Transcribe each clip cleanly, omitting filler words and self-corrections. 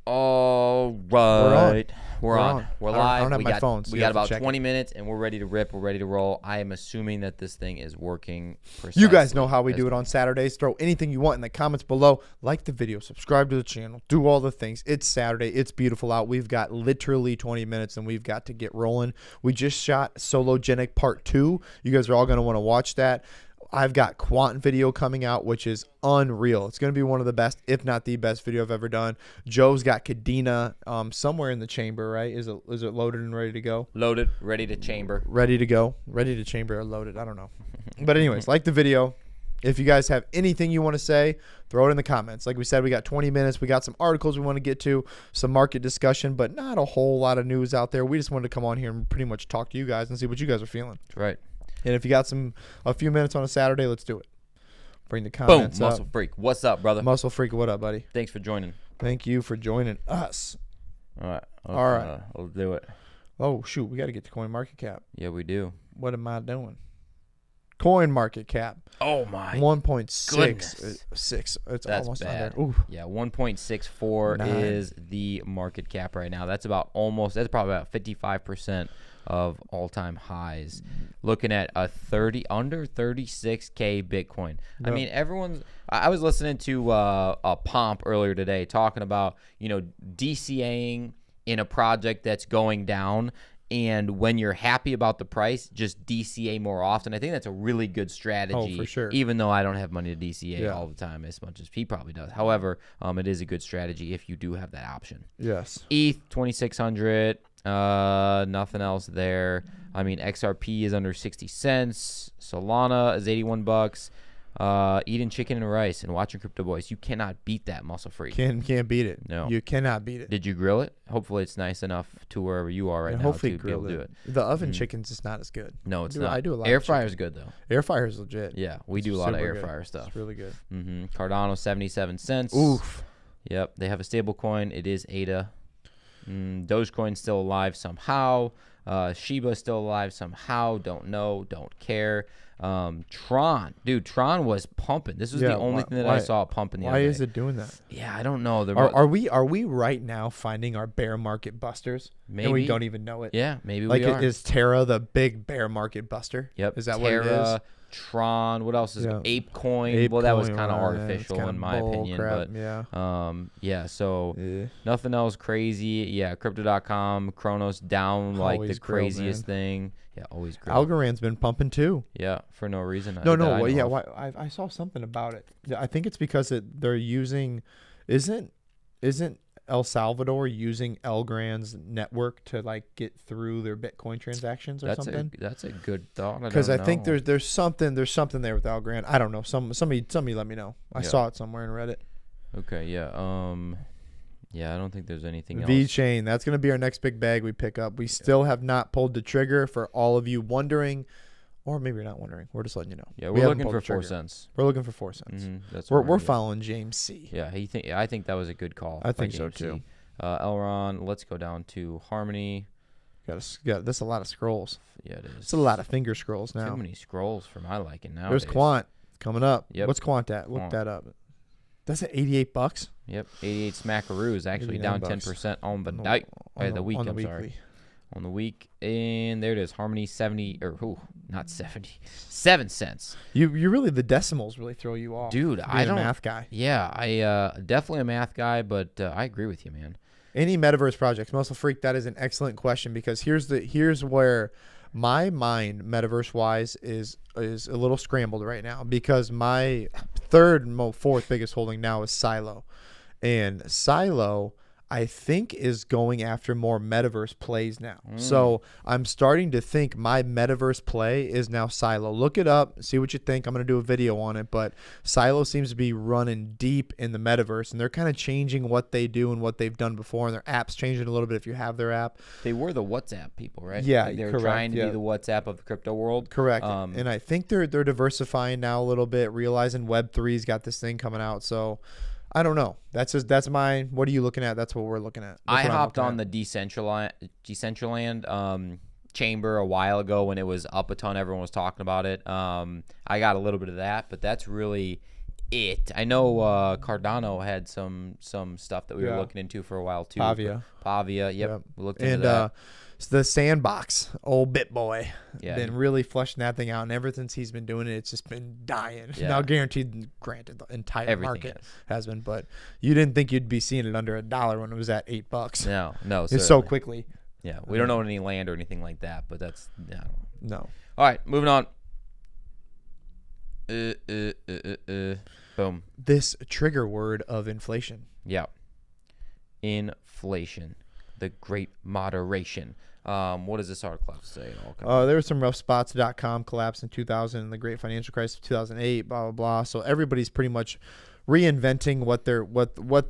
All right. We're on. We're live. I don't have my phone, so we you got have to about check 20 minutes, and we're ready to rip. We're ready to roll. I am assuming that this thing is working precisely. You guys know how we do it on Saturdays. Throw anything you want in the comments below. Like the video. Subscribe to the channel. Do all the things. It's Saturday. It's beautiful out. We've got literally 20 minutes, and we've got to get rolling. We just shot Sologenic Part 2. You guys are all going to want to watch that. I've got Quant video coming out, which is unreal. It's going to be one of the best, if not the best video I've ever done. Joe's got Cadena somewhere in the chamber, right? Is it loaded and ready to go? Loaded, ready to chamber. Ready to go. Ready to chamber or loaded. I don't know. But anyways, like the video. If you guys have anything you want to say, throw it in the comments. Like we said, we got 20 minutes. We got some articles we want to get to, some market discussion, but not a whole lot of news out there. We just wanted to come on here and pretty much talk to you guys and see what you guys are feeling. That's right. And if you got a few minutes on a Saturday, let's do it. Bring the comments Boom, up. Muscle Freak. What's up, brother? Muscle Freak, what up, buddy? Thanks for joining. Thank you for joining us. All right. All right. Let's do it. Oh, shoot. We got to get to Coin Market Cap. Yeah, we do. What am I doing? Coin Market Cap. Oh, my 1.66. It's That's almost bad. under. Ooh. Yeah, 1.64 is the market cap right now. That's probably about 55% of all-time highs. Looking at under 36K Bitcoin. No. I mean, I was listening to a Pomp earlier today talking about, DCAing in a project that's going down. And when you're happy about the price, just DCA more often. I think that's a really good strategy. Oh, for sure. Even though I don't have money to DCA all the time as much as he probably does. However, it is a good strategy if you do have that option. Yes. ETH 2,600. Nothing else there. I mean, XRP is under 60 cents. Solana is 81 bucks. Eating chicken and rice and watching Crypto Boys. You cannot beat that, Muscle Freak. Can't beat it. No. You cannot beat it. Did you grill it? Hopefully it's nice enough to wherever you are right now hopefully to be able to do it. it. The oven chicken's just not as good. No, it's not. I do a lot Air of fryer's good, though. Air fryer's legit. Yeah, we do a lot of air fryer stuff. It's really good. Cardano, 77 cents. Oof. Yep, they have a stable coin. It is ADA. Dogecoin's still alive somehow. Shiba still alive somehow. Don't know. Don't care. Tron. Dude, Tron was pumping. This was the only thing that I saw pumping the other day. Why is it doing that? Yeah, I don't know. Are we right now finding our bear market busters? Maybe. And we don't even know it. Yeah, maybe we are. Is is Terra the big bear market buster? Yep. Is that Terra, what it is? Tron. What else is ApeCoin? Ape well, that was coin, kind of right, artificial in my opinion. Crap, but so yeah. nothing else crazy. Yeah, Crypto.com, Kronos down like Always the craziest grilled, thing. Yeah, always grilled. Algorand's been pumping too. Yeah, for no reason. I saw something about it. I think it's because they're using, isn't El Salvador using Elgrand's network to like get through their Bitcoin transactions or something? That's a good thought. Because I think there's something there with Elgrand. I don't know. Somebody let me know. I saw it somewhere and read it. Okay, yeah. Yeah, I don't think there's anything else. V-Chain, that's going to be our next big bag we pick up. We still have not pulled the trigger for all of you wondering, or maybe you're not wondering. We're just letting you know. Yeah, we're looking for 4 cents. We're looking for 4 cents. That's we're following James C. Yeah, I think that was a good call. I think so too. Elron, let's go down to Harmony. That's a lot of scrolls. Yeah, it is. It's a lot of finger scrolls now. Too many scrolls for my liking now. There's Quant coming up. Yep. What's Quant at? Look that up. That's at 88 bucks. Yep, 88 smackaroo is actually down 10% on the night. The week. I'm sorry. On the week, and there it is. Harmony 70 not 70, 7 cents. You really, the decimals really throw you off, dude. I'm a math guy. Yeah, I definitely a math guy, but I agree with you, man. Any metaverse projects, Muscle Freak? That is an excellent question because here's where my mind, metaverse wise, is a little scrambled right now because my fourth biggest holding now is Silo, and Silo I think is going after more metaverse plays now. So I'm starting to think my metaverse play is now Silo. Look it up, see what you think. I'm going to do a video on it, but Silo seems to be running deep in the metaverse, and they're kind of changing what they do and what they've done before, and their app's changing a little bit if you have their app. They were the WhatsApp people, right? Yeah, like they were trying to be the WhatsApp of the crypto world. Correct. And I think they're diversifying now a little bit, realizing Web3's got this thing coming out. So I don't know. That's mine. What are you looking at? That's what we're looking at. I hopped on the Decentraland chamber a while ago when it was up a ton. Everyone was talking about it. I got a little bit of that, but that's really it. I know Cardano had some stuff that we were looking into for a while too. Pavia, yep. We looked into that. The sandbox, old BitBoy, Yeah, been really flushing that thing out, and ever since he's been doing it, it's just been dying. Yeah. Now, guaranteed, granted, the entire Everything market has been, but you didn't think you'd be seeing it under $1 when it was at $8. No, it's so quickly. Yeah, we don't own any land or anything like that, but that's no. All right, moving on. Boom. This trigger word of inflation. Yeah. Inflation. The great moderation. What does this article have to say? There were some rough spots. .com collapsed in 2000 and the great financial crisis of 2008, blah, blah, blah. So everybody's pretty much reinventing what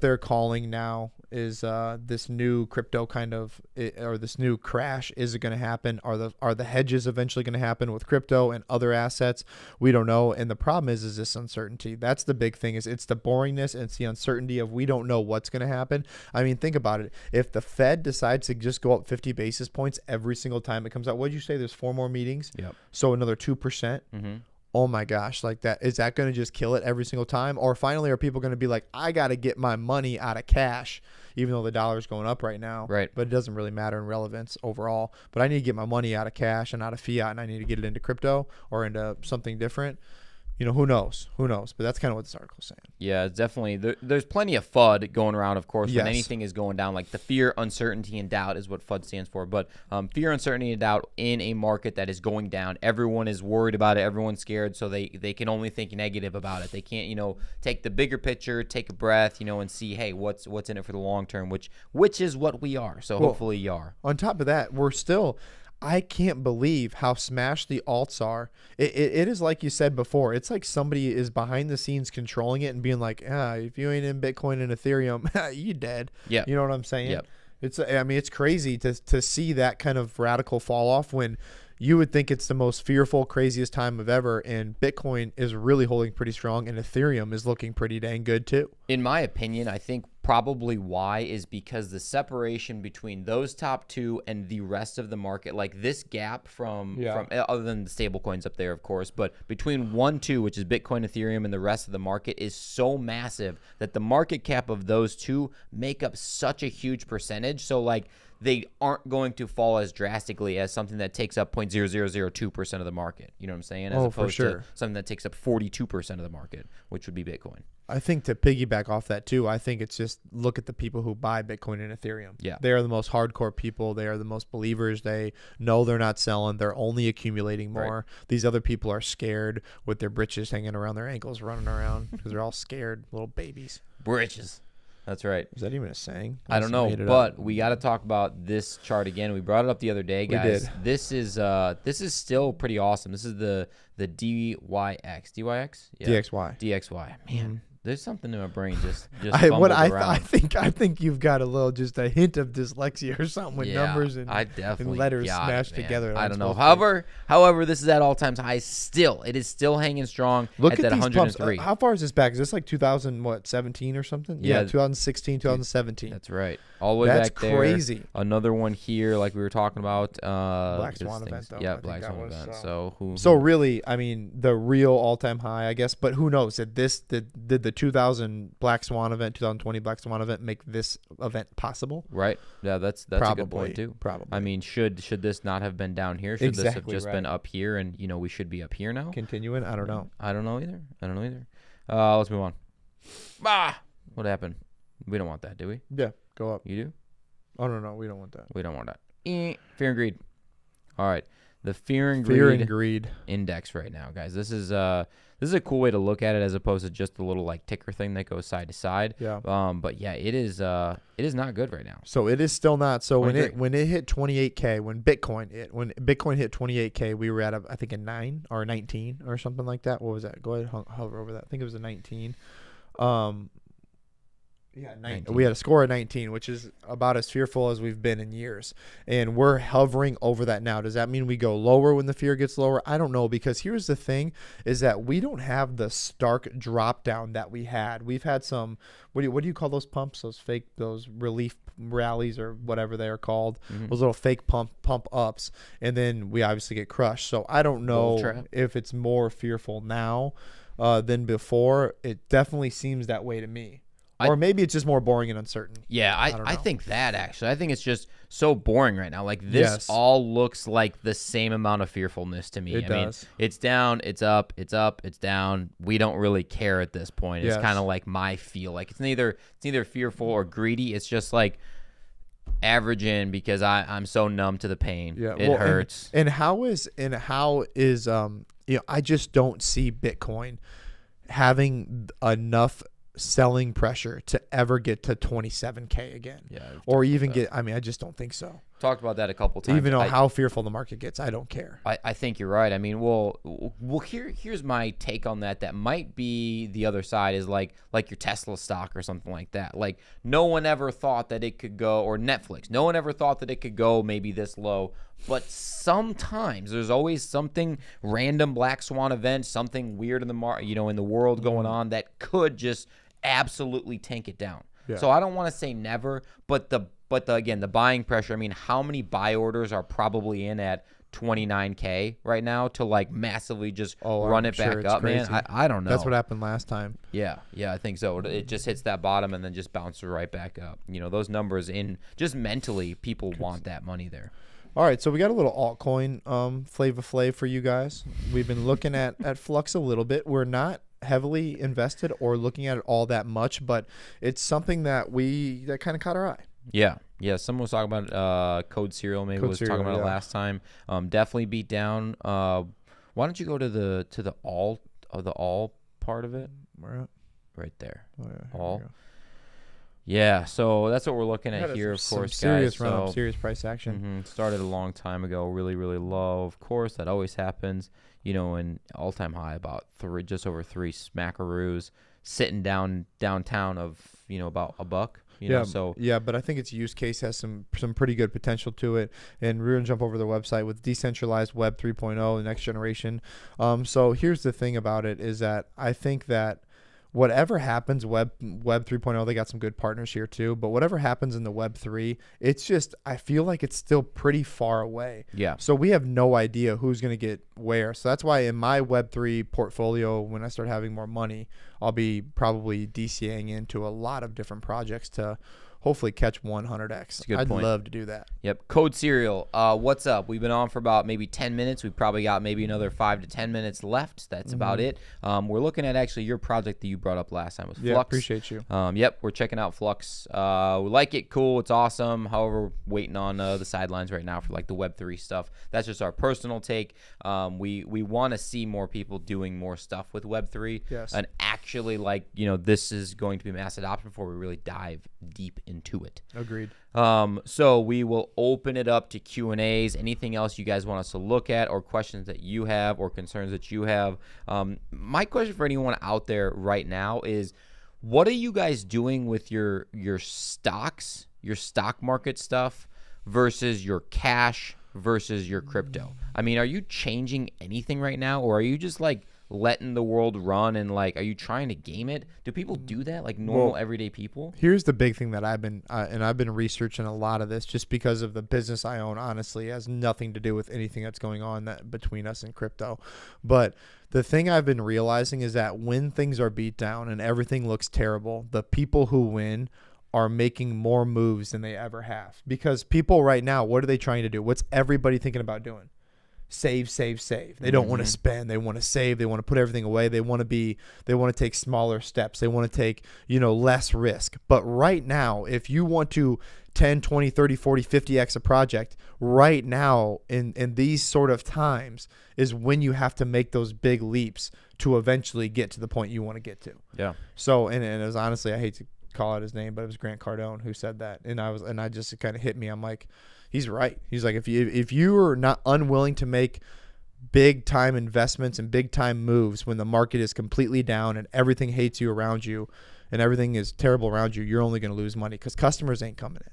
they're calling now is this new crypto kind of, or this new crash. Is it going to happen? Are the hedges eventually going to happen with crypto and other assets? We don't know. And the problem is this uncertainty. That's the big thing. Is it's the boringness and it's the uncertainty of we don't know what's going to happen. I mean, think about it. If the Fed decides to just go up 50 basis points every single time it comes out, what did you say? There's 4 more meetings. Yep. So another 2%. Mm-hmm. Oh my gosh, like that, is that going to just kill it every single time? Or finally, are people going to be like, I got to get my money out of cash, even though the dollar's going up right now, right? But it doesn't really matter in relevance overall. But I need to get my money out of cash and out of fiat, and I need to get it into crypto or into something different. You know, who knows? But that's kind of what this article is saying. Yeah, it's definitely. There's plenty of FUD going around, of course, when Yes. anything is going down. Like the fear, uncertainty, and doubt is what FUD stands for. But fear, uncertainty, and doubt in a market that is going down. Everyone is worried about it. Everyone's scared, so they can only think negative about it. They can't, take the bigger picture, take a breath, and see, hey, what's in it for the long term, which is what we are. So hopefully you are. On top of that, we're still. I can't believe how smashed the alts are. It is like you said before. It's like somebody is behind the scenes controlling it and being like, if you ain't in Bitcoin and Ethereum, you dead. Yeah. You know what I'm saying? Yep. It's crazy to see that kind of radical fall off when you would think it's the most fearful, craziest time of ever, and Bitcoin is really holding pretty strong, and Ethereum is looking pretty dang good too. In my opinion, I think probably why is because the separation between those top two and the rest of the market, like this gap from other than the stable coins up there, of course, but between 1-2, which is Bitcoin, Ethereum, and the rest of the market is so massive that the market cap of those two make up such a huge percentage. So like they aren't going to fall as drastically as something that takes up 0.0002% of the market. You know what I'm saying? As opposed to something that takes up 42% of the market, which would be Bitcoin. I think to piggyback off that too, I think it's just look at the people who buy Bitcoin and Ethereum. Yeah. They are the most hardcore people. They are the most believers. They know they're not selling. They're only accumulating more. Right. These other people are scared with their britches hanging around their ankles, running around because they're all scared little babies. Britches. That's right. Is that even a saying? I don't know, but we got to talk about this chart again. We brought it up the other day, guys. We did. This is still pretty awesome. This is the DYX. DYX? Yeah. DXY. Man, there's something in my brain just I think you've got a hint of dyslexia or something with numbers and letters smashed together. I don't know. However, this is at all times high still. It is still hanging strong. Look at that these 103. Pumps. How far is this back? Is this like 2017 or something? Yeah, 2016, 2017. That's right. All the way back there. That's crazy. Another one here, like we were talking about. Black Swan event, though. Yeah, Black Swan event. So really, I mean, the real all-time high, I guess. But who knows? Did the 2000 Black Swan event, 2020 Black Swan event make this event possible? Right. Yeah, that's probably, a good point too. Probably. I mean, should this not have been down here? Should this have just been up here, and we should be up here now? Continuing? I don't know. I don't know either. Let's move on. What happened? We don't want that, do we? Yeah, go up. You do? Oh no, we don't want that. We don't want that. Fear and greed. All right, the fear and greed index right now, guys. This is a cool way to look at it as opposed to just a little like ticker thing that goes side to side. Yeah. But yeah, it is not good right now. So it is still not. So when it hit 28K, when Bitcoin hit 28K, we were at I think a 9 or a 19 or something like that. What was that? Go ahead, hover over that. I think it was a 19. Yeah, 19. We had a score of 19, which is about as fearful as we've been in years. And we're hovering over that now. Does that mean we go lower when the fear gets lower? I don't know, because here's the thing is that we don't have the stark drop down that we had. We've had some, what do you call those pumps? Those relief rallies or whatever they are called. Mm-hmm. Those little fake pump ups. And then we obviously get crushed. So I don't know if it's more fearful now than before. It definitely seems that way to me. Or maybe it's just more boring and uncertain. Yeah, I think that actually. I think it's just so boring right now. Like this Yes. all looks like the same amount of fearfulness to me. It does. Mean, it's down, it's up, it's up, it's down. We don't really care at this point. It's Yes. kind of like my feel. Like it's neither fearful or greedy. It's just like average in because I'm so numb to the pain. Yeah, It hurts. And how is I just don't see Bitcoin having enough selling pressure to ever get to 27K again. Yeah, or even get. I mean, I just don't think so. Talked about that a couple times. Even though how fearful the market gets, I don't care. I think you're right. I mean, well, here's my take on that. That might be the other side is like your Tesla stock or something like that. Like no one ever thought that it could go, or Netflix. No one ever thought that it could go maybe this low. But sometimes there's always something random black swan event, something weird in the in the world going on that could just absolutely tank it down. Yeah. So I don't want to say never, but again, the buying pressure. I mean, how many buy orders are probably in at 29K right now to like massively just run it back up, crazy. Man? I don't know. That's what happened last time. Yeah, I think so. It just hits that bottom and then just bounces right back up. Those numbers in just mentally, people want that money there. All right, so we got a little altcoin Flava Flav for you guys. We've been looking at Flux a little bit. We're not heavily invested or looking at it all that much, but it's something that kind of caught our eye. Yeah. Someone was talking about Code Serial. Maybe was talking about it last time. Definitely beat down. Why don't you go to the all part of it? Where at? Right there. Oh, yeah, all. Yeah, so that's what we're looking at here, of course, serious guys. Run-up, serious price action. Started a long time ago, really, really low. Of course, that always happens. An all-time high about just over 3 smackaroos, sitting downtown of about $1. But I think its use case has some pretty good potential to it. And we're gonna jump over to the website with decentralized Web 3.0, the next generation. So here's the thing about it is that I think that whatever happens, Web 3.0, they got some good partners here too. But whatever happens in the Web 3, it's just I feel like it's still pretty far away. Yeah. So we have no idea who's going to get where. So that's why in my Web 3 portfolio, when I start having more money, I'll be probably DCAing into a lot of different projects to hopefully catch 100x. I'd love to do that. Yep. Code Serial. What's up? We've been on for about maybe 10 minutes. We've probably got maybe another 5 to 10 minutes left. That's about it. We're looking at actually your project that you brought up last time was Flux. Yeah, appreciate you. Yep. We're checking out Flux. We like it. Cool. It's awesome. However, we're waiting on the sidelines right now for like the Web3 stuff. That's just our personal take. We want to see more people doing more stuff with Web3. Yes. And actually this is going to be mass adoption before we really dive deep into it. Agreed. So we will open it up to Q&As. Anything else you guys want us to look at, or questions that you have, or concerns that you have. My question for anyone out there right now is, what are you guys doing with your stocks, your stock market stuff, versus your cash versus your crypto? I mean, are you changing anything right now, or are you just like letting the world run and like, are you trying to game it? Do people do that, like normal everyday people? Here's the big thing that I've been researching a lot of this just because of the business I own. Honestly, it has nothing to do with anything that's going on between us and crypto. But the thing I've been realizing is that when things are beat down and everything looks terrible, the people who win are making more moves than they ever have. Because people right now, what are they trying to do? What's everybody thinking about doing? Save. They don't want to spend. They want to save. They want to put everything away. They want to take smaller steps. They want to take, less risk. But right now, if you want to 10, 20, 30, 40, 50x a project, right now in these sort of times is when you have to make those big leaps to eventually get to the point you want to get to. Yeah. So, and it was honestly, I hate to call out his name, but it was Grant Cardone who said that. And I just, it kind of hit me. I'm like, he's right. He's like, if you are not unwilling to make big time investments and big time moves when the market is completely down and everything hates you around you and everything is terrible around you, you're only going to lose money because customers ain't coming in.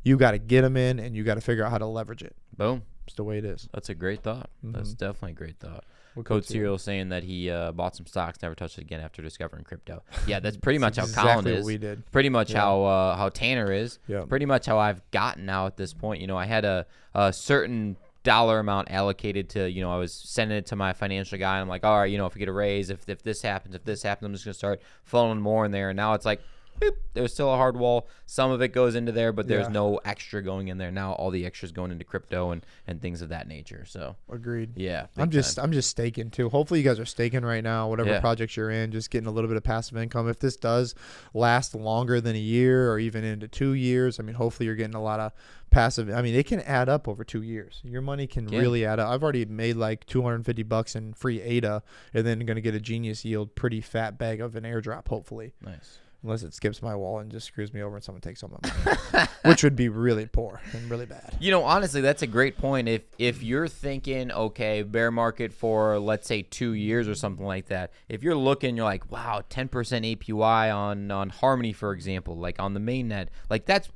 You got to get them in and you got to figure out how to leverage it. Boom. It's the way it is. That's a great thought. That's definitely a great thought. Code Serial saying that he bought some stocks, never touched it again after discovering crypto. Yeah, that's pretty much how Colin is. What we did. Pretty much how Tanner is. Yeah. Pretty much how I've gotten now at this point. I had a certain dollar amount allocated to, I was sending it to my financial guy. And I'm like, all right, if we get a raise, if this happens, I'm just going to start funneling more in there. And now it's like, boop, there's still a hard wall. Some of it goes into there, but there's no extra going in there. Now all the extras going into crypto and things of that nature. So agreed. Yeah. I'm just staking too. Hopefully you guys are staking right now, whatever projects you're in, just getting a little bit of passive income. If this does last longer than a year or even into 2 years, I mean, hopefully you're getting a lot of passive. I mean, it can add up over 2 years. Your money can really add up. I've already made like $250 in free ADA, and then going to get a Genius Yield pretty fat bag of an airdrop, hopefully. Nice. Unless it skips my wall and just screws me over and someone takes all my money, which would be really poor and really bad. Honestly, that's a great point. If you're thinking, okay, bear market for, let's say, 2 years or something like that, if you're looking, you're like, wow, 10% APY on Harmony, for example, like on the mainnet, like that's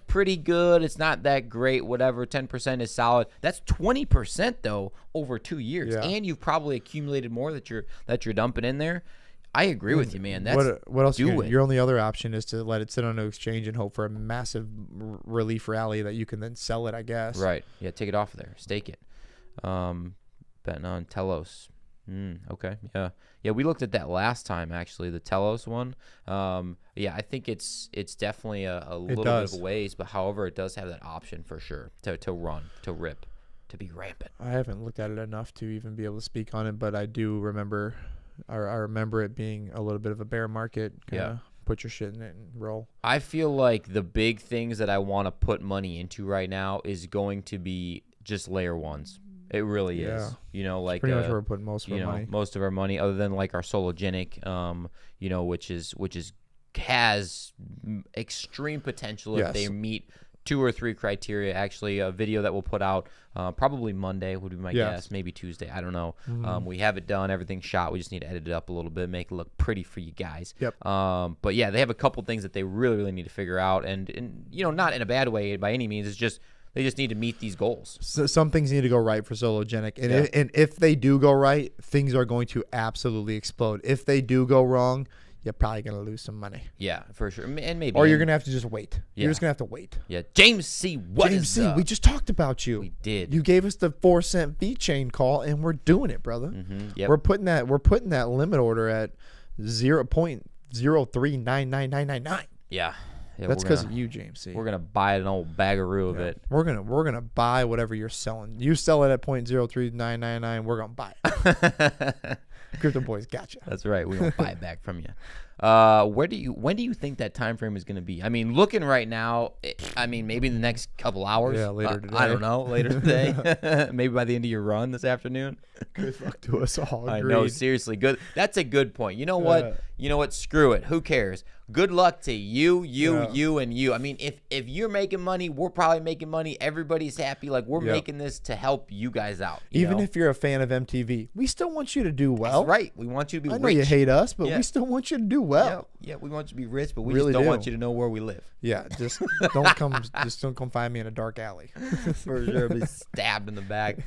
pretty good. It's not that great, whatever. 10% is solid. That's 20% though over 2 years, and you've probably accumulated more that you're dumping in there. I agree with you, man. That's what else? Your only other option is to let it sit on an exchange and hope for a massive relief rally that you can then sell it, I guess. Right. Yeah. Take it off of there. Stake it. Betting on Telos. Okay. Yeah. Yeah. We looked at that last time, actually, the Telos one. Yeah. I think it's definitely a little bit of a ways, but however, it does have that option for sure to run, to rip, to be rampant. I haven't looked at it enough to even be able to speak on it, but I do remember. I remember it being a little bit of a bear market. Put your shit in it and roll. I feel like the big things that I want to put money into right now is going to be just layer ones. It really is. Like pretty much where we're putting most of our money. Most of our money, other than like our Sologenic, which has extreme potential if they meet 2 or 3 criteria. Actually, a video that we'll put out probably Monday would be my guess, maybe Tuesday. I don't know. We have it done, everything's shot. We just need to edit it up a little bit, make it look pretty for you guys. Yep. But yeah, they have a couple things that they really, really need to figure out, and not in a bad way by any means. It's just they just need to meet these goals. So some things need to go right for Sologenic, and if they do go right, things are going to absolutely explode. If they do go wrong, you're probably going to lose some money. Yeah, for sure. And maybe. Or you're going to have to just wait. You're just going to have to wait. Yeah. James C., James C., we just talked about you. We did. You gave us the 4-cent fee chain call, and we're doing it, brother. Yep. We're putting that limit order at 0.0399999. Yeah. That's because of you, James C. We're going to buy an old bagaroo of it. We're gonna buy whatever you're selling. You sell it at 0.03999, we're going to buy it. Crypto Boys, gotcha. That's right. We won't buy it back from you. When do you think that time frame is going to be? I mean, looking right now, maybe in the next couple hours. Yeah, later today. I don't know. Later today. Maybe by the end of your run this afternoon. Good luck to us all. I know. Seriously, good. That's a good point. You know what? You know what? Screw it. Who cares? Good luck to you, and you. I mean, if you're making money, we're probably making money. Everybody's happy. Like, we're making this to help you guys out. Even if you're a fan of MTV, we still want you to do well. That's right. We want you to be rich. I know you hate us, but we still want you to do well. Yeah, we want you to be rich, but we really just don't want you to know where we live. Yeah, just don't come find me in a dark alley. For sure, be stabbed in the back.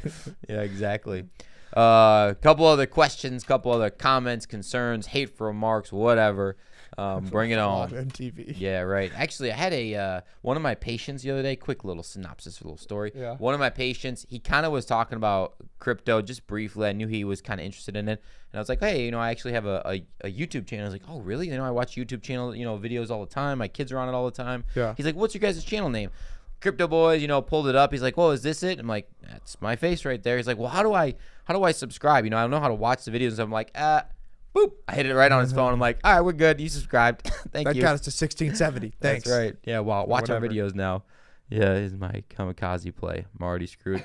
Yeah, exactly. Couple other questions, couple other comments, concerns, hateful remarks, whatever. Bring it on. MTV. Yeah, right. Actually, I had one of my patients the other day. Quick little synopsis, little story. Yeah. One of my patients, he kind of was talking about crypto just briefly. I knew he was kind of interested in it, and I was like, hey, I actually have a YouTube channel. I was like, oh, really? I watch YouTube channel, videos all the time. My kids are on it all the time. Yeah. He's like, what's your guys' channel name? Crypto Boys, pulled it up. He's like, well, is this it? I'm like, that's my face right there. He's like, well, how do I subscribe? I don't know how to watch the videos. I'm like, boop. I hit it right on his phone. I'm like, all right, we're good. You subscribed. Thank you. That got us to 1670. Thanks. That's right. Yeah, well, watch our videos now. Yeah, this is my kamikaze play. I'm already screwed.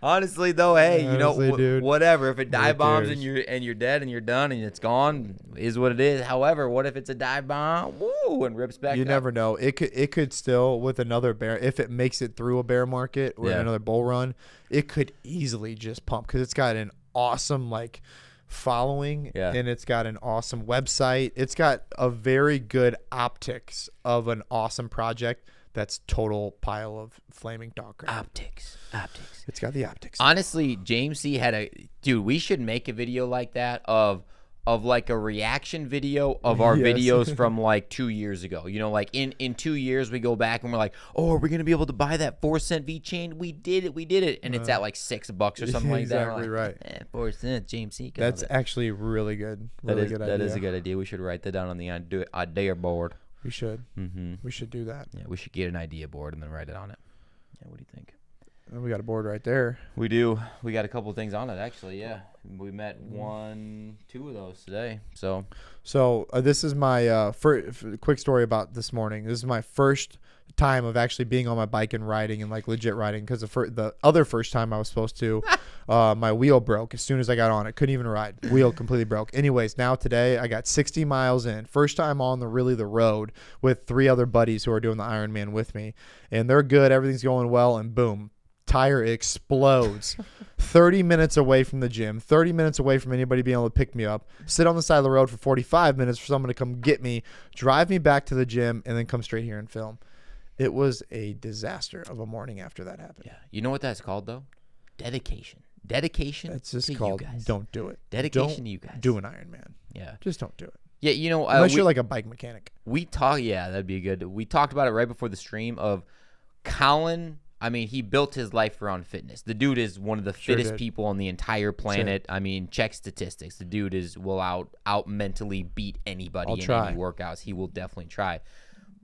Honestly, though, hey, dude, whatever. If it dive bombs and you're dead and you're done and it's gone, is what it is. However, what if it's a dive bomb? Woo, and rips back. You up? never know. It could still, with another bear, if it makes it through a bear market or another bull run, it could easily just pump because it's got an awesome following, and it's got an awesome website. It's got a very good optics of an awesome project. That's total pile of flaming dog crap. Optics. It's got the optics. Honestly, James C. dude, we should make a video like that of of like a reaction video of our Yes. videos from like 2 years ago. You know, like in 2 years we go back and we're like, oh, are we gonna be able to buy that 4-cent V chain? We did it, and it's at like $6 or something like that. Exactly We're like, right. 4 cents, James C. That's actually really good. Really good idea. That is a good idea. We should write that down on the idea board. We should. Mm-hmm. We should do that. Yeah, we should get an idea board and then write it on it. Yeah, what do you think? And we got a board right there. We do. We got a couple of things on it, actually. Yeah, we met 2 of those today. So This is my quick story about this morning. This is my first time of actually being on my bike and riding and like legit riding, because the other first time I was supposed to, my wheel broke as soon as I got on it. Couldn't even ride. Wheel completely broke. Anyways, now today I got 60 miles in. First time on the road with 3 other buddies who are doing the Ironman with me, and they're good. Everything's going well, and boom. Tire explodes. 30 minutes away from the gym, 30 minutes away from anybody being able to pick me up, sit on the side of the road for 45 minutes for someone to come get me, drive me back to the gym, and then come straight here and film. It was a disaster of a morning after that happened. yeah, you know what that's called though? Dedication. Dedication. It's just to called you guys. don't do it. Dedication Don't to you guys. do an Ironman. Yeah. Just don't do it. Yeah, you know, Unless you're like a bike mechanic. yeah, that'd be good. We talked about it right before the stream of Colin. I mean, he built his life around fitness. The dude is one of the Sure fittest did. people on the entire planet. I mean, check statistics. The dude will out mentally beat anybody I'll in try. any workouts. He will definitely try.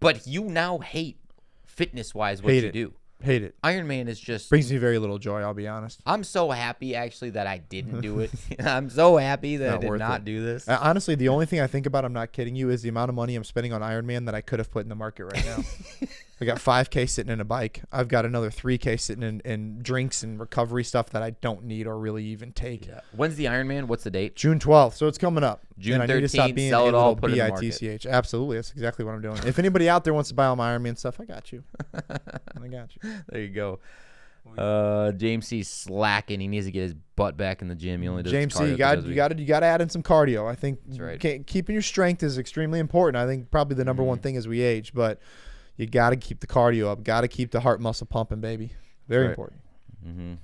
But you now hate fitness-wise what Hate you it. do. Hate it. Ironman is just Brings me very little joy, I'll be honest. I'm so happy actually that I didn't do it. I'm so happy that I Not did worth not it. do this. Honestly, the only thing I think about, I'm not kidding you, is the amount of money I'm spending on Ironman that I could have put in the market right now. I got $5K sitting in a bike. I've got another $3K sitting in drinks and recovery stuff that I don't need or really even take. Yeah. When's the Ironman? What's the date? June 12th, so it's coming up. June and I need to stop 13th, being sell a it all, little put it in the market. bitch. Absolutely, that's exactly what I'm doing. If anybody out there wants to buy all my Ironman stuff, I got you. I got you. There you go. James C's slacking. He needs to get his butt back in the gym. He only does James C, cardio you 3 days a got week. you got to add in some cardio. I think That's right. keeping your strength is extremely important. I think probably the number one thing as we age, but you got to keep the cardio up. Got to keep the heart muscle pumping, baby. Very Right. important. Mm-hmm.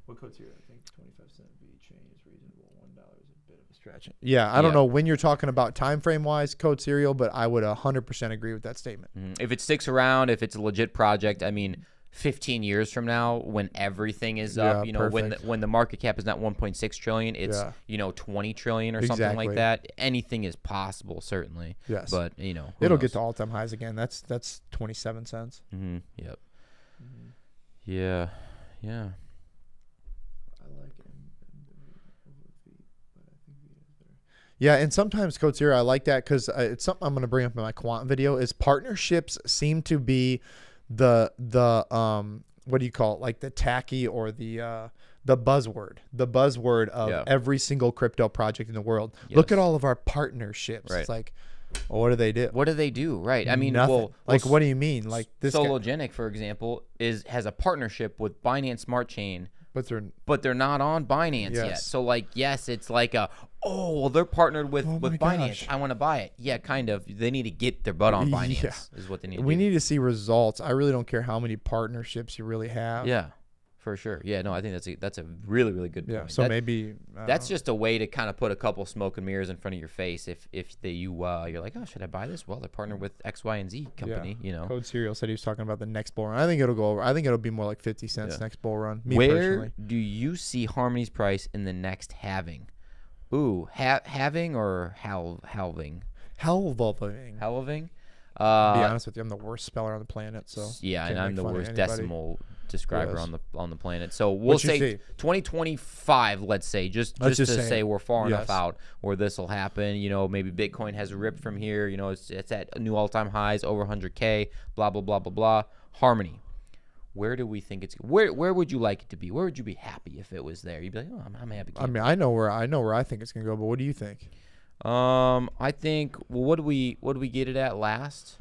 What code's here? I think 25-cent V chain is reasonable. $1 is a bit of a stretch. Yeah, I don't know when you're talking about time frame wise, code serial, but I would 100% agree with that statement. If it sticks around, if it's a legit project, I mean, 15 years from now, when everything is up, you know, perfect. when the market cap is not 1.6 trillion, it's 20 trillion or something Exactly. like that. Anything is possible, certainly. Yes. But you know, It'll knows? get to all-time highs again. That's 27 cents. Mm-hmm. Yep. Yeah. Yeah. I like it. Yeah, and sometimes Coach Zero, I like that because it's something I'm going to bring up in my quant video. Is partnerships seem to be the what do you call it? Like the tacky or the buzzword of every single crypto project in the world. Yes. Look at all of our partnerships. Right. It's like, well, what do they do? What do they do? Right. I mean, Nothing. What do you mean? Like this guy, Sologenic, for example, has a partnership with Binance Smart Chain, but they're not on Binance yet. Yes. So like, yes, it's like they're partnered with my Binance. gosh. I want to buy it. Yeah, kind of. They need to get their butt on Binance. Yeah. Is what they need. we to do. need to see results. I really don't care how many partnerships you really have. Yeah, for sure. Yeah, no, I think that's a really really good point. Yeah. So maybe That's just a way to kind of put a couple smoke and mirrors in front of your face. If you're like, oh, should I buy this? Well, they're partnered with X, Y, and Z company. You know. Code Serial said he was talking about the next bull run. I think it'll go over. I think it'll be more like 50 cents next bull run. Me Where personally. do you see Harmony's price in the next halving? Ooh, halving or halving? Halving. Halving? To be honest with you, I'm the worst speller on the planet. So Yeah, and can't I'm make the fun of worst anybody. decimal describer Yes. on the planet. So we'll What'd you say see? 2025, let's say, just Let's to just say say we're far enough yes. out where this will happen. You know, maybe Bitcoin has a rip from here. You know, it's at new all-time highs, over 100K, blah, blah, blah, blah, blah. Harmony. Where do we think it's where would you like it to be? Where would you be happy if it was there? You'd be like, oh, I'm happy. I mean, I know where I think it's gonna go, but what do you think? I think what did we get it at last?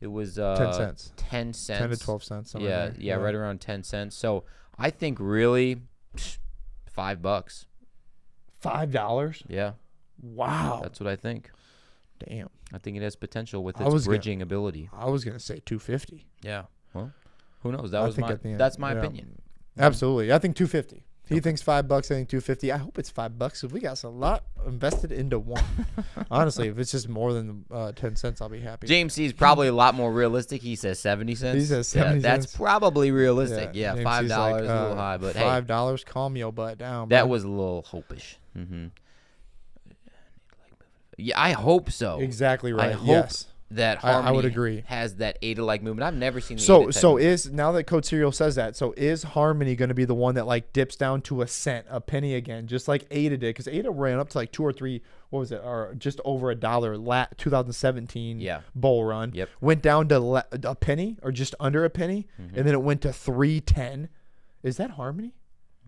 It was 10 cents. 10 cents. 10 to 12 cents. somewhere Yeah, there. right around 10 cents. So I think really $5. $5. Yeah, Wow. that's what I think. Damn. I think it has potential with I its was gonna- bridging ability. I was gonna say 250. Yeah. Well, who knows? I think at the end, That's my yeah. opinion. Absolutely. I think 250. He thinks $5. I think 250. I hope it's $5 because we got a lot invested into one. Honestly, if it's just more than 10 cents, I'll be happy. James C is probably a lot more realistic. He says 70 cents. He says 70 That's cents. probably realistic. Yeah, Yeah, James C's $5 like, is a little high, but hey, $5, calm your butt down. that bro. was a little hopish. Yeah, I hope so. Exactly right. I hope yes. that Harmony I would agree. has that ADA-like movement. I've never seen the So ADA type so movement. is now that Code Serial says that, so is Harmony going to be the one that like dips down to a cent, a penny again, just like Ada did? Because Ada ran up to like 2 or 3, what was it, or just over $1 2017 bull run. Yep. Went down to a penny or just under a penny, and then it went to 3.10. Is that Harmony?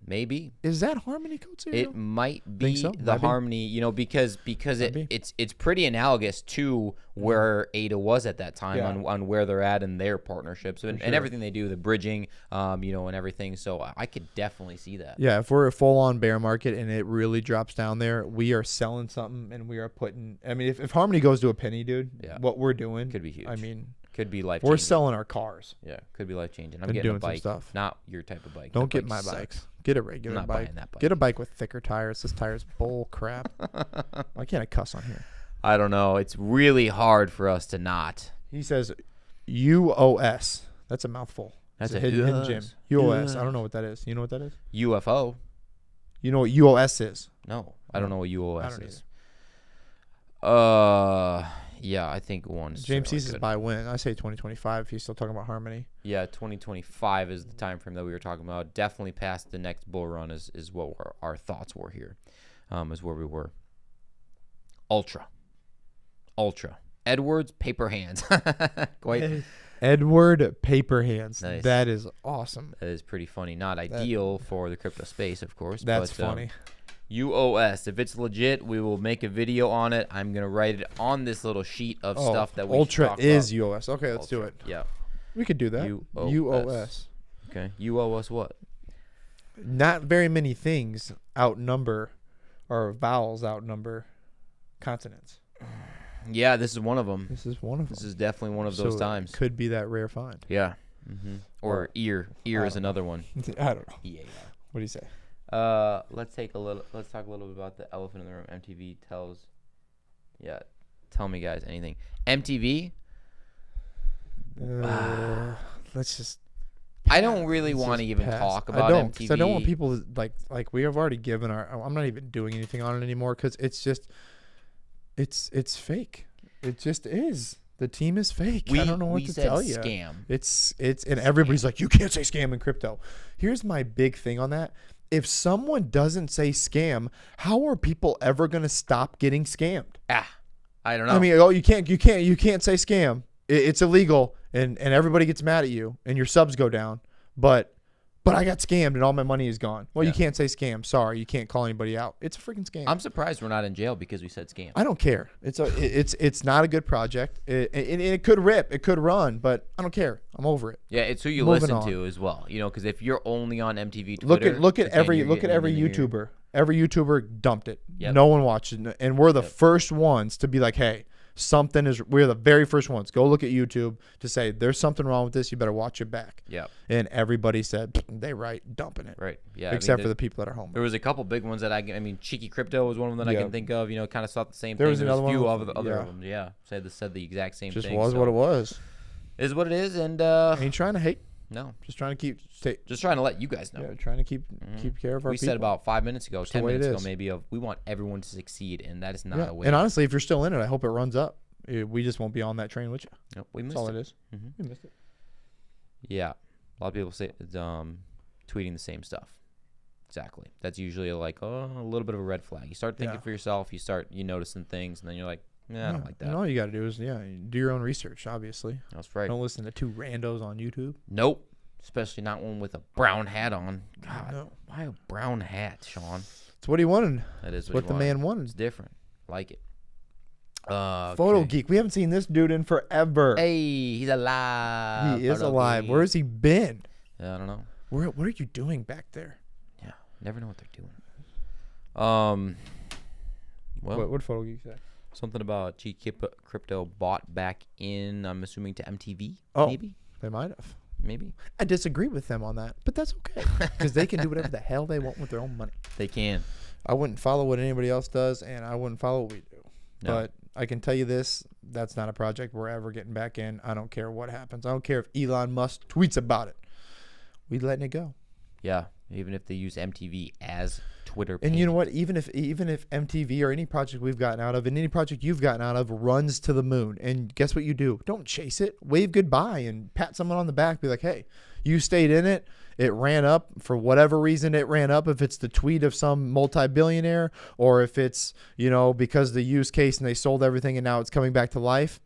Maybe. Is that Harmony, Code Serial? It might be so? the Might be. Harmony, you know, because it's pretty analogous to where Ada was at that time on where they're at in their partnerships and everything they do, the bridging, you know, and everything. So I could definitely see that. Yeah, if we're a full-on bear market and it really drops down there, we are selling something and we are putting. I mean, if Harmony goes to a penny, dude, what we're doing Could be huge. I mean, could be life. we're selling our cars. Yeah, could be life changing. I'm And getting a doing some bike, stuff. not your type of bike. Don't That get my sucks. bikes. Get a regular not bike. buying that bike. Get a bike with thicker tires. This tire's bull crap. Why can't I cuss on here? I don't know. It's really hard for us to not. He says UOS. That's a mouthful. That's It's a hidden gem. UOS. US. I don't know what that is. You know what that is? UFO. You know what UOS is? No, I don't know what UOS I don't is. Yeah, I think one is James certainly C says good. buy when. I say 2025. He's still talking about Harmony. Yeah, 2025 is the time frame that we were talking about. Definitely past the next bull run is what our thoughts were here, is where we were. Ultra. Edwards, paper hands. Quite. Edward Paperhands. Nice. That is awesome. That is pretty funny. Not ideal for the crypto space, of course. That's but, funny. UOS. If it's legit, we will make a video on it. I'm gonna write it on this little sheet of stuff that we should Ultra talk is about. UOS. Okay, let's do it. Yeah. We could do that. UOS. Okay. UOS what? Not very many things outnumber, or vowels outnumber consonants. Yeah, this is one of them. This is one of them. This is definitely one of those So times. Could be that rare find. Yeah. Or ear. Ear is another one. I don't know. Yeah. What do you say? Let's talk a little bit about the elephant in the room. MTV tells. Yeah. Tell me, guys, anything. MTV. Let's just. I don't really let's want to just even pass. talk about I don't, MTV. 'cause I don't want people to, like we have already given our. I'm not even doing anything on it anymore because it's just. It's fake. It just is. The team is fake. I don't know what to tell you. Scam. It's and everybody's like, you can't say scam in crypto. Here's my big thing on that. If someone doesn't say scam, how are people ever going to stop getting scammed? I don't know. I mean, oh, you can't say scam. It's illegal, and everybody gets mad at you, and your subs go down. But I got scammed, and all my money is gone. Well, you can't say scam. Sorry, you can't call anybody out. It's a freaking scam. I'm surprised we're not in jail because we said scam. I don't care. It's not a good project. It could rip. It could run, but I don't care. I'm over it. Yeah, it's who you Moving listen on. to as well. You know, because if you're only on MTV Twitter, Look at every YouTuber. YouTuber. Every YouTuber dumped it. Yep. No one watched it, and we're the first ones to be like, hey, we're the very first ones. Go look at YouTube to say there's something wrong with this. You better watch it back. Yeah. And everybody said they right, dumping it. Right. Yeah. Except for the people that are home. There was a couple big ones that I mean, Cheeky Crypto was one of them that I Yeah. can think of. You know, kind of thought the same There thing. was There another was a few one. other Yeah. of them. Yeah. Said the exact same Just thing. was so what it was. Is what it is, and Ain't trying to hate. no, Just trying to just trying to let you guys know. yeah, trying to keep care of our We people. said about 5 minutes ago, 10 way it minutes ago, is. maybe we want everyone to succeed, and that is not Yeah. a way. And honestly, if you're still in it, I hope it runs up. We just won't be on that train with you. Nope, we That's missed all it. it is. Mhm. We missed it. Yeah, a lot of people say tweeting the same stuff. Exactly. That's usually a little bit of a red flag. You start thinking for yourself. You noticing things, and then you're like, I don't like that. And all you got to do is do your own research. Obviously, That's right. don't listen to two randos on YouTube. Nope. Especially not one with a brown hat on. God, No. why a brown hat, Sean? It's what he wanted. That is It's what he the wanted. man wanted. It's different. Like it. Photo Okay. geek. We haven't seen this dude in forever. Hey, he's alive. He is Photo alive. geek. Where has he been? Yeah, I don't know. What are you doing back there? Yeah, never know what they're doing. Well, What photo geek say? something about Crypto bought back in. I'm assuming to MTV. Oh. Maybe. They might have. Maybe. I disagree with them on that, but that's okay because they can do whatever the hell they want with their own money. They can. I wouldn't follow what anybody else does, and I wouldn't follow what we do. No. But I can tell you this, that's not a project we're ever getting back in. I don't care what happens. I don't care if Elon Musk tweets about it. We letting it go. Yeah, even if they use MTV as Twitter. And you know what? Even if MTV or any project we've gotten out of and any project you've gotten out of runs to the moon, and guess what you do? Don't chase it. Wave goodbye and pat someone on the back. Be like, hey, you stayed in it. It ran up for whatever reason it ran up. If it's the tweet of some multi-billionaire or if it's, because the use case and they sold everything and now it's coming back to life.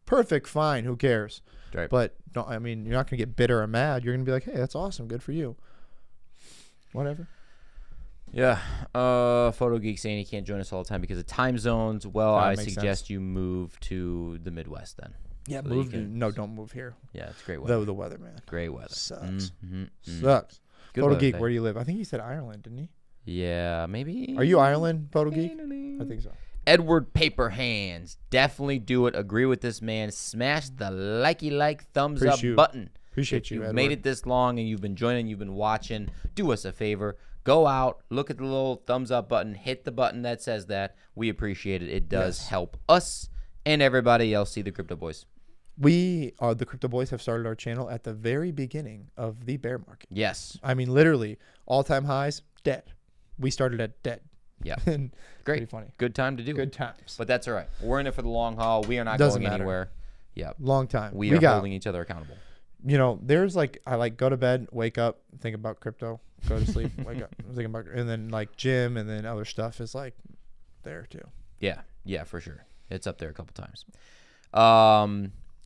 Perfect. Fine. Who cares? Right. But you're not going to get bitter or mad. You're going to be like, hey, that's awesome. Good for you. Whatever. Yeah. Photo Geek saying he can't join us all the time because of time zones. Well, I suggest sense. you move to the Midwest then. Yeah, So move. No, don't move here. Yeah, it's great weather. The weather, man. Great weather. Sucks. Mm-hmm. Sucks. Good Photo weather Geek, today. where do you live? I think he said Ireland, didn't he? Yeah, maybe. Are you Ireland, Photo Geek? I think so. Edward Paper Hands. Definitely do it. Agree with this man. Smash the thumbs up button. Appreciate if you, you've Edward. made it this long and you've been joining, you've been watching, do us a favor. Go out, look at the little thumbs up button, hit the button that says that. We appreciate it. It does help us and everybody else see the Crypto Boys. We are the Crypto Boys have started our channel at the very beginning of the bear market. Yes. I mean, literally, all-time highs, dead. We started at dead. Yeah. And Great. pretty funny. Good time to do Good it. times. But that's all right. We're in it for the long haul. We are not Doesn't going matter. anywhere. Yeah. Long time. We are holding each other accountable. There's I go to bed, wake up, think about crypto, go to sleep, wake up, think about, and then gym and then other stuff is there too. Yeah. Yeah, for sure. It's up there a couple times.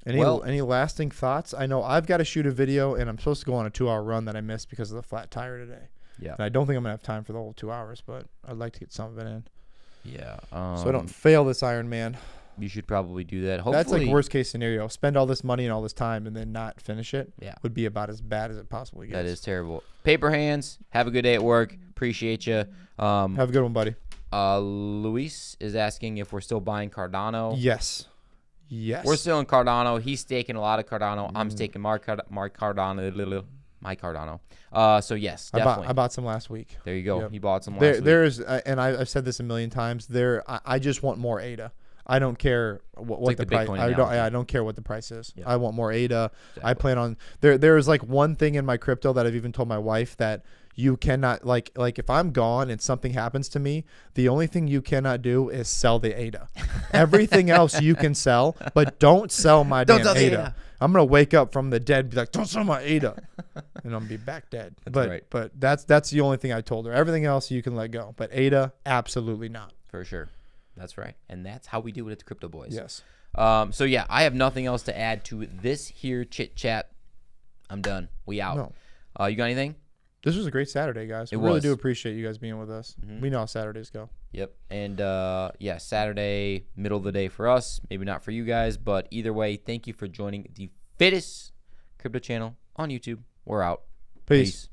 Any lasting thoughts? I know I've got to shoot a video and I'm supposed to go on a 2-hour run that I missed because of the flat tire today. Yeah. And I don't think I'm gonna have time for the whole 2 hours, but I'd like to get some of it in. Yeah. So I don't fail this Ironman. You should probably do that. Hopefully, That's worst case scenario. Spend all this money and all this time and then not finish it. Yeah. Would be about as bad as it possibly gets. That is terrible. Paper Hands, have a good day at work. Appreciate you. Have a good one, buddy. Luis is asking if we're still buying Cardano. Yes. We're still in Cardano. He's staking a lot of Cardano. I'm staking my Cardano. So yes, definitely. I bought some last week. There you go. Yep. You bought some last week. There's, and I've said this a million times. I just want more ADA. I don't care what the price. I don't care what the price is. Yeah. I want more ADA. Exactly. I plan on there is one thing in my crypto that I've even told my wife that you cannot like if I'm gone and something happens to me, the only thing you cannot do is sell the ADA. Everything else you can sell, but don't sell my damn ADA. I'm gonna wake up from the dead and be like, don't sell my ADA, and I'm gonna be back dead. But that's the only thing I told her. Everything else you can let go, but ADA, absolutely not. For sure. That's right. And that's how we do it at the Crypto Boys. Yes. So yeah, I have nothing else to add to this here chit chat. I'm done. We out. No. You got anything? This was a great Saturday, guys. We really do appreciate you guys being with us. We know how Saturdays go. Yep. And yeah, Saturday, middle of the day for us. Maybe not for you guys, but either way, thank you for joining the fittest crypto channel on YouTube. We're out. Peace.